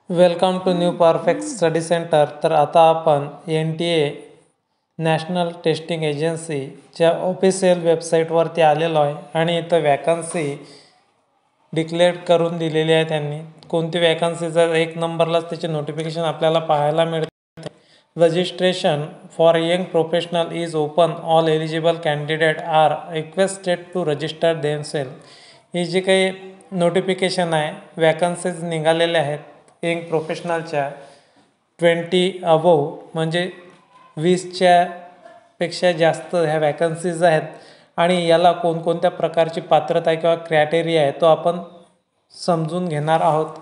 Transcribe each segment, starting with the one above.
Welcome to new perfect study centre. तर आता आपण NTA नॅशनल टेस्टिंग एजन्सीच्या ऑफिशियल वेबसाईटवरती आलेलो आहे आणि इथं वॅकन्सी डिक्लेअर करून दिलेली आहे त्यांनी. कोणती वॅकन्सी, जर एक नंबरलाच त्याचे नोटिफिकेशन आपल्याला पाहायला मिळते. Registration for young professional is open. All eligible candidate are requested to register themselves. ही जी काही नोटिफिकेशन आहे, वॅकन्सीज निघालेल्या आहेत यंग प्रोफेशनलच्या 20 अबोव, म्हणजे 20च्या पेक्षा जास्त ह्या वॅकन्सीज आहेत. आणि याला कोणकोणत्या प्रकारची पात्रता किंवा क्रायटेरिया आहे तो आपण समजून घेणार आहोत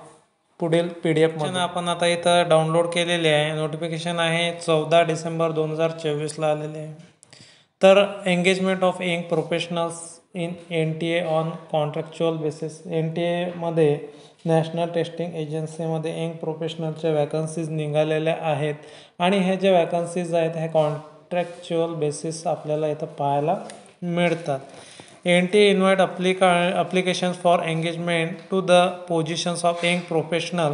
पुढील PDF मध्ये. आपण आता इथं डाउनलोड केलेले आहे. नोटिफिकेशन आहे 14 डिसेंबर 2024ला आलेले आहे. तर engagement of young professionals in NTA on contractual basis. NTA मध्ये नॅशनल टेस्टिंग एजन्सीमध्ये यंग प्रोफेशनलच्या वॅकन्सीज निघालेल्या आहेत आणि ह्या ज्या वॅकन्सीज आहेत ह्या कॉन्ट्रॅक्च्युअल बेसिस आपल्याला इथं पाहायला मिळतात. NTA invite applications for engagement to the positions of young professional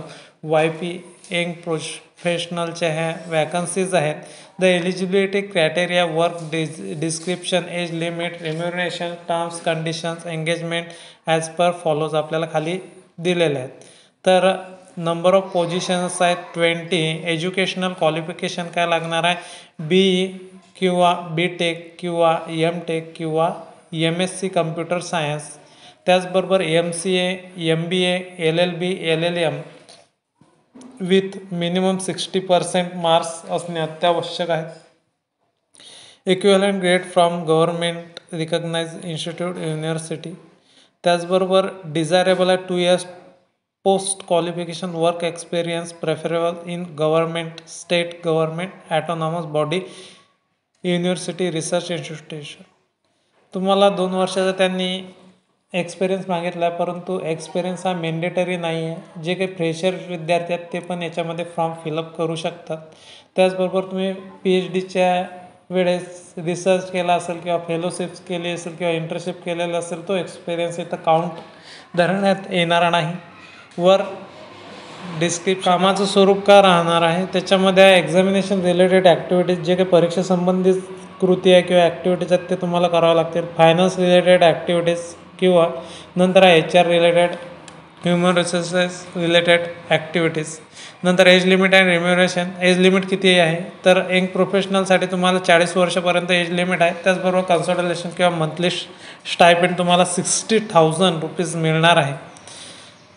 YP. Young प्रोफेशनलच्या ह्या वॅकन्सीज आहेत. The eligibility criteria, work description, age limit, remuneration, terms conditions, engagement as per follows आपल्याला खाली दिलेले आहेत. तर नंबर ऑफ पोझिशन्स आहेत 20. Educational qualification काय लागणार आहे? BE किंवा BTech किंवा MTech किंवा MSc कम्प्युटर सायन्स. त्याचबरोबर MCA, MBA, LLB, LLM with minimum 60% marks असणे अत्यावश्यक आहे. Equivalent grade from government recognised institute university. त्याचबरोबर डिझायरेबल आहे 2 years post qualification work experience preferable in government, state government, autonomous body, university, research institution. तुम्हाला 2 वर्षाचा त्यांनी experience मागितला आहे, परंतु एक्सपिरियन्स हा मेंडेटरी नाही आहे. जे काही फ्रेशर विद्यार्थी आहेत ते पण याच्यामध्ये फॉर्म फिलअप करू शकतात. त्याचबरोबर तुम्ही PhDच्या वेळेस रिसर्च केला असेल किंवा फेलोशिप्स केली असेल किंवा इंटर्नशिप केलेला असेल तो एक्सपिरियन्स इथं काउंट धरण्यात येणार नाही. वर डिस्क्रिप्शन कामाचं स्वरूप का राहणार आहे त्याच्यामध्ये एक्झामिनेशन रिलेटेड ॲक्टिव्हिटीज, जे काही परीक्षा संबंधित कृती आहे किंवा ॲक्टिव्हिटीज आहेत ते तुम्हाला करावं लागतील. फायनान्स रिलेटेड ॲक्टिव्हिटीज किंवा नंतर HR related, human resources related activities. नंतर age limit and remuneration. Age limit किती आहे? तर यंग प्रोफेशनलसाठी तुम्हाला 40 वर्षापर्यंत एज लिमिट आहे. त्याचबरोबर कन्सल्टेशन किंवा मंथली स्टायपेंड तुम्हाला 60,000 रुपीज मिळणार आहे.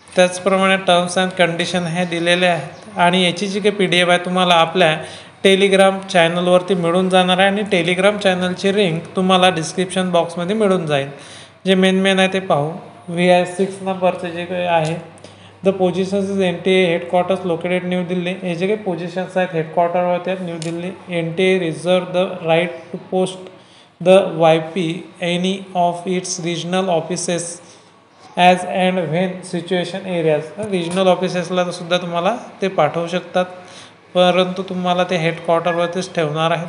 त्याचप्रमाणे टर्म्स अँड कंडिशन हे दिलेले आहेत आणि याची जी काही PDF आहे तुम्हाला आपल्या टेलिग्राम चॅनलवरती मिळून जाणार आहे आणि टेलिग्राम चॅनलची लिंक तुम्हाला डिस्क्रिप्शन बॉक्समध्ये मिळून जाईल. जे मेन आहे ते पाहू. VI6 नंबरचे जे काही आहे, the positions is NTA headquarters located New Delhi. हे जे काही पोझिशन्स आहेत हेडक्वार्टरवरती आहेत New Delhi. NTA reserve the right to post the YP any of its regional offices as and when situation areas. Regional ऑफिसेसला सुद्धा तुम्हाला ते पाठवू शकतात, परंतु तुम्हाला ते हेडक्वार्टरवरतीच ठेवणार आहेत.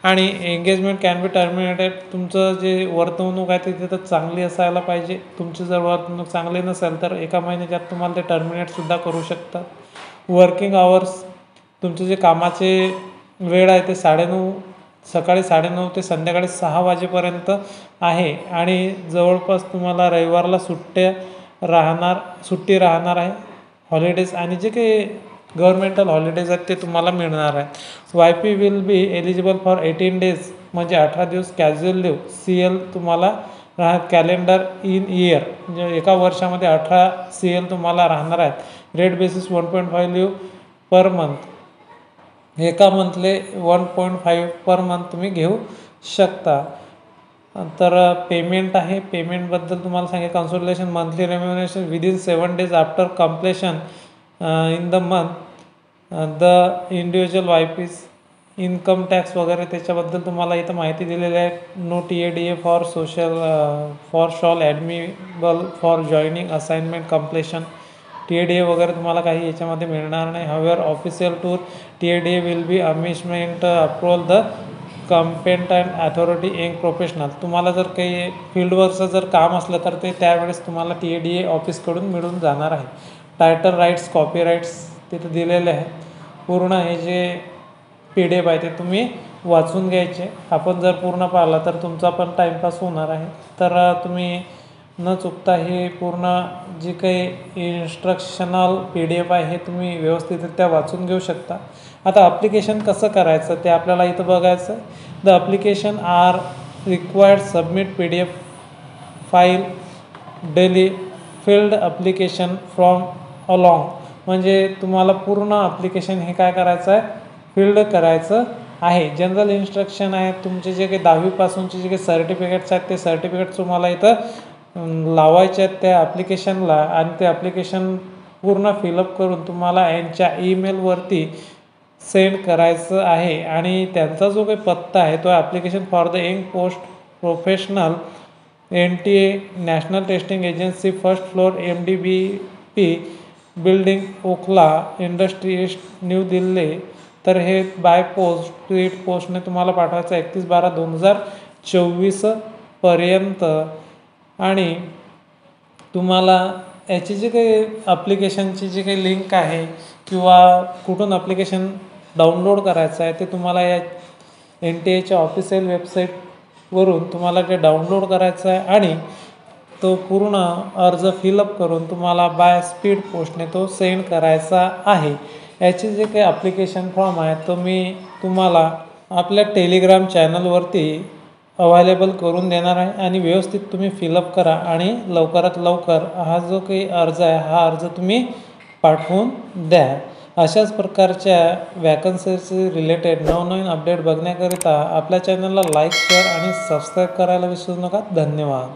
आणि एंगेजमेंट कॅन बी टर्मिनेटेड. तुमचं जे वर्तवणूक आहे ते तिथं चांगली असायला पाहिजे. तुमची जर वर्तवणूक चांगली नसेल तर 1 महिन्याच्या आत तुम्हाला ते टर्मिनेटसुद्धा करू शकतात. वर्किंग आवर्स, तुमचे जे कामाचे वेळ आहे ते सकाळी 9:30 ते संध्याकाळी 6 वाजेपर्यंत आहे आणि जवळपास तुम्हाला रविवारला सुट्टी राहणार आहे. हॉलिडेज आणि जे काही गव्हर्मेंटल हॉलिडेज आहेत ते तुम्हाला मिळणार आहेत. YP will be eligible for 18 days म्हणजे 18 दिवस कॅज्युअल लिव्ह. CL तुम्हाला कॅलेंडर इन इयर, म्हणजे एका वर्षामध्ये 18 CL तुम्हाला राहणार आहेत. Rate basis 1.5 leave per month. एका मंथले 1.5 पर मंथ तुम्ही घेऊ शकता. तर पेमेंट आहे, पेमेंटबद्दल तुम्हाला सांगेल. Consultation monthly remuneration within 7 days after completion in the month. The individual YPs income tax वगैरे त्याच्याबद्दल तुम्हाला इथं माहिती दिलेली आहे. No TADA for shall admissible for joining assignment completion. TADA वगैरे तुम्हाला काही याच्यामध्ये मिळणार नाही. हवेवर official tour TADA will be अमेजमेंट approval the competent authority young professional. तुम्हाला जर काही फील्डवर्कचं जर काम असलं तर ते त्यावेळेस तुम्हाला TADA ऑफिसकडून मिळून जाणार आहे. टायटल राईट्स, कॉपीराईट्स तिथं दिलेले आहे. पूर्ण हे जे PDF आहे ते तुम्ही वाचून घ्यायचे. आपण जर पूर्ण पाहिला तर तुमचा पण टाईमपास होणार आहे. तर तुम्ही न चुकता हे पूर्ण जी काही इन्स्ट्रक्शनल PDF आहे हे तुम्ही व्यवस्थितरित्या वाचून घेऊ शकता. आता ॲप्लिकेशन कसं करायचं ते आपल्याला इथं बघायचं आहे. The application are required submit PDF file duly filled application form along. म्हणजे तुम्हाला पूर्ण ॲप्लिकेशन हे काय करायचं आहे, फिल्ड करायचं आहे. जनरल इन्स्ट्रक्शन आहे. तुमचे जे काही 10वीपासूनचे जे काही सर्टिफिकेट्स आहेत ते सर्टिफिकेट्स तुम्हाला इथं लावायचे आहेत त्या ॲप्लिकेशनला आणि ते ॲप्लिकेशन पूर्ण फिलअप करून तुम्हाला यांच्या ईमेलवरती सेंड करायचं आहे. आणि त्यांचा जो काही पत्ता आहे तो application for the young post professional NTA national testing agency first floor MDBP building Okhla industry east New Delhi. तर हे बाय पोस्ट स्पीड पोस्टने तुम्हाला पाठवायचं 31/12/2024 पर्यंत. आणि तुम्हाला याची जी काही ॲप्लिकेशनची जी काही लिंक आहे किंवा कुठून ॲप्लिकेशन डाउनलोड करायचं आहे ते तुम्हाला या NTAच्या ऑफिशियल वेबसाईटवरून तुम्हाला ते डाउनलोड करायचं आहे आणि तो पूर्ण अर्ज फिलअप करून तुम्हाला बाय स्पीड पोस्टने तो सेंड करायचा आहे. याचे जे काही ॲप्लिकेशन फॉर्म आहे तो मी तुम्हाला आपल्या टेलिग्राम चॅनलवरती अवेलेबल करून देणार आहे आणि व्यवस्थित तुम्ही फिलअप करा आणि लवकरात लवकर हा जो काही अर्ज आहे हा अर्ज तुम्ही पाठवून द्या. अशाच प्रकारच्या वॅकन्सीशी रिलेटेड नवनवीन अपडेट बघण्याकरिता आपल्या चॅनलला लाईक, शेअर आणि सबस्क्राईब करायला विसरू नका. धन्यवाद.